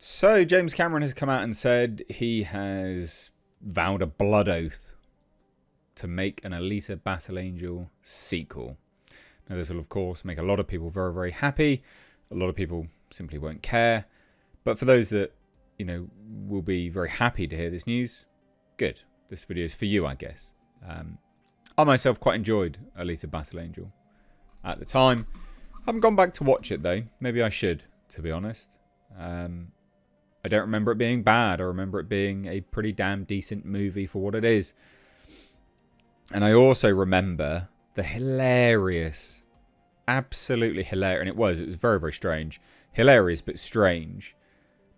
So James Cameron has come out and said he has vowed a blood oath to make an Alita Battle Angel sequel. Now this will of course make a lot of people very, very happy. A lot of people simply won't care. But for those that, will be very happy to hear this news, good. This video is for you, I guess. I myself quite enjoyed Alita Battle Angel at the time. Haven't gone back to watch it though. Maybe I should, to be honest. I don't remember it being bad. I remember it being a pretty damn decent movie for what it is. And I also remember the hilarious, absolutely hilarious, and it was very, very strange, hilarious but strange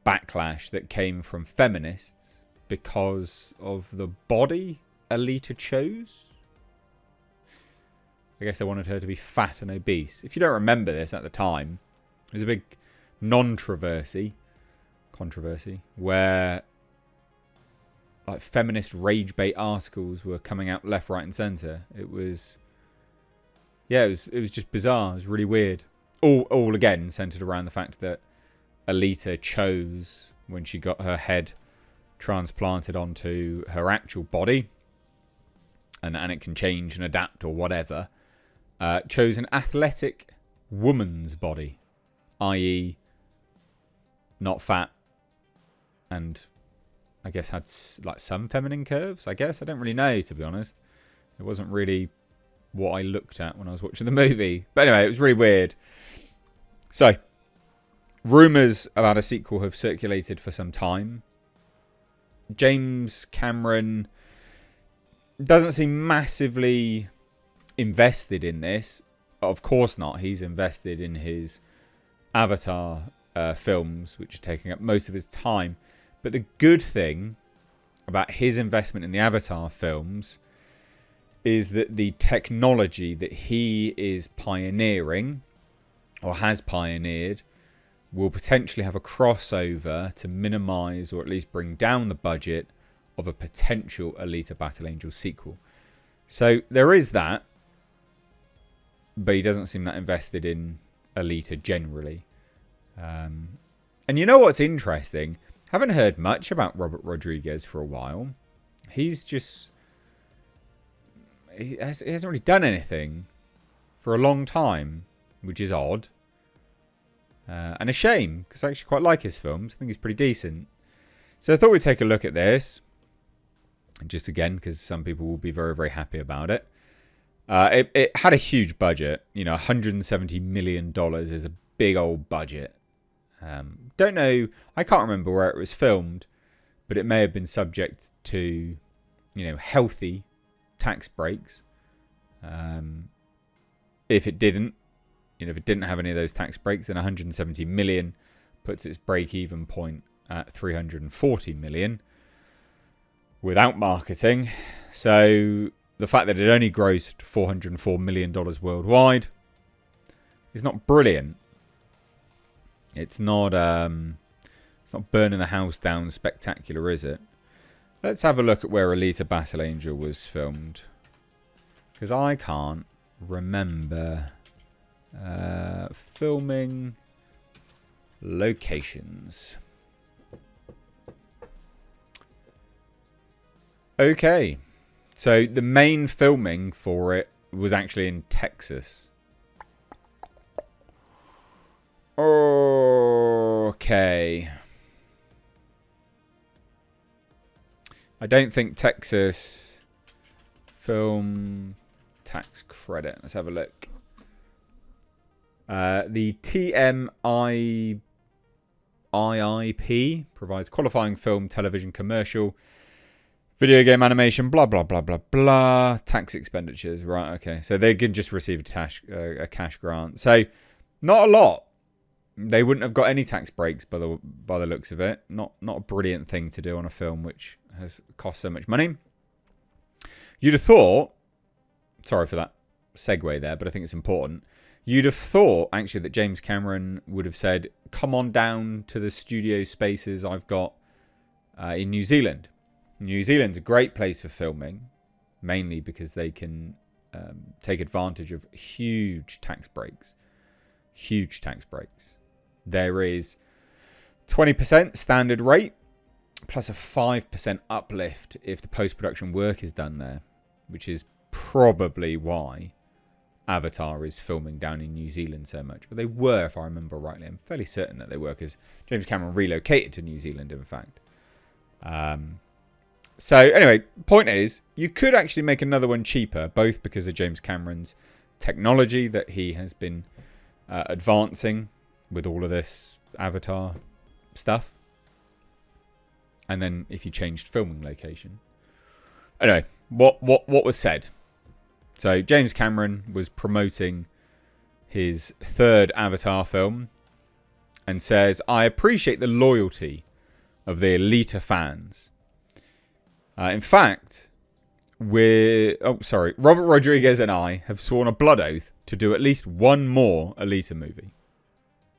backlash that came from feminists because of the body Alita chose. I guess they wanted her to be fat and obese. If you don't remember this at the time, it was a big controversy where like feminist rage bait articles were coming out left, right and centre. It was just bizarre. It was really weird. All again centred around the fact that Alita chose, when she got her head transplanted onto her actual body, and it can change and adapt or whatever, chose an athletic woman's body, i.e. not fat, and I guess had like some feminine curves, I guess. I don't really know, to be honest. It wasn't really what I looked at when I was watching the movie. But anyway, it was really weird. So, rumours about a sequel have circulated for some time. James Cameron doesn't seem massively invested in this. Of course not. He's invested in his Avatar films, which are taking up most of his time. But the good thing about his investment in the Avatar films is that the technology that he is pioneering, or has pioneered, will potentially have a crossover to minimise or at least bring down the budget of a potential Alita Battle Angel sequel. So there is that, but he doesn't seem that invested in Alita generally. And you know what's interesting? Haven't heard much about Robert Rodriguez for a while. He hasn't really done anything for a long time, which is odd. And a shame, because I actually quite like his films. I think he's pretty decent. So I thought we'd take a look at this. Just again, because some people will be very, very happy about it. It had a huge budget. $170 million is a big old budget. Don't know, I can't remember where it was filmed, but it may have been subject to, healthy tax breaks. If it didn't, if it didn't have any of those tax breaks, then 170 million puts its break-even point at 340 million without marketing. So the fact that it only grossed $404 million worldwide is not brilliant. It's not burning the house down spectacular, is it? Let's have a look at where Alita Battle Angel was filmed, because I can't remember filming locations. Okay, so the main filming for it was actually in Texas. Okay. I don't think Texas film tax credit. Let's have a look. The TMIIP provides qualifying film, television, commercial, video game animation, blah, blah, blah, blah, blah. Tax expenditures. Right, okay. So they can just receive a cash grant. So not a lot. They wouldn't have got any tax breaks by the looks of it. Not a brilliant thing to do on a film which has cost so much money. You'd have thought, sorry for that segue there, but I think it's important. You'd have thought actually that James Cameron would have said, come on down to the studio spaces I've got in New Zealand. New Zealand's a great place for filming, mainly because they can take advantage of huge tax breaks. Huge tax breaks. There is 20% standard rate, plus a 5% uplift if the post-production work is done there, which is probably why Avatar is filming down in New Zealand so much. But they were, if I remember rightly. I'm fairly certain that they were, because James Cameron relocated to New Zealand, in fact. So anyway, point is, you could actually make another one cheaper, both because of James Cameron's technology that he has been advancing with all of this Avatar stuff, and then if you changed filming location. Anyway, what was said? So James Cameron was promoting his third Avatar film and says, "I appreciate the loyalty of the Alita fans. In fact, Robert Rodriguez and I have sworn a blood oath to do at least one more Alita movie."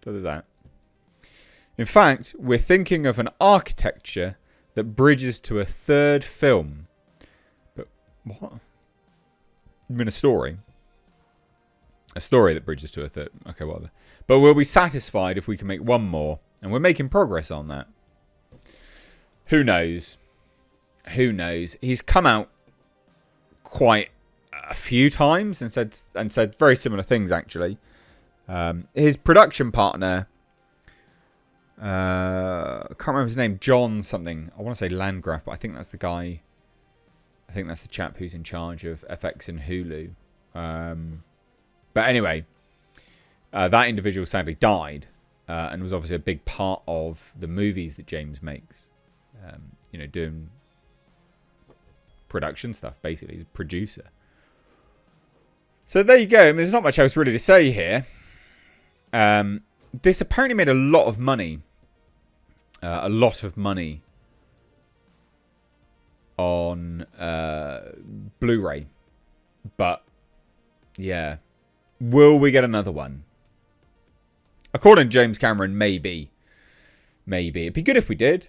So there's that. "In fact, we're thinking of an architecture that bridges to a third film." But what? You mean a story? A story that bridges to a third. Okay, whatever. "But we'll be satisfied if we can make one more, and we're making progress on that." Who knows? Who knows? He's come out quite a few times and said very similar things, actually. His production partner, I can't remember his name, John something. I want to say Landgraf, but I think that's the guy. I think that's the chap who's in charge of FX and Hulu. But anyway, that individual sadly died, and was obviously a big part of the movies that James makes. Doing production stuff, basically. He's a producer. So there you go. I mean, there's not much else really to say here. This apparently made a lot of money. On Blu-ray. But, yeah. Will we get another one? According to James Cameron, maybe. Maybe. It'd be good if we did.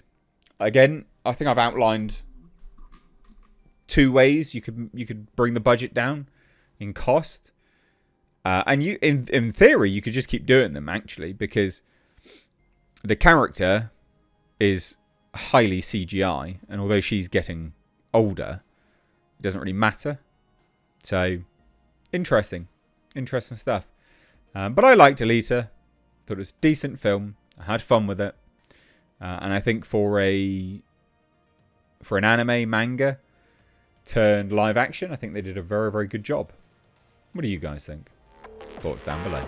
Again, I think I've outlined 2 ways you could bring the budget down in cost. And you, in theory, you could just keep doing them, actually, because the character is highly CGI, and although she's getting older, it doesn't really matter. So, interesting stuff. But I liked Alita. Thought it was a decent film. I had fun with it, and I think for an anime manga turned live action, I think they did a very, very good job. What do you guys think? Thoughts down below.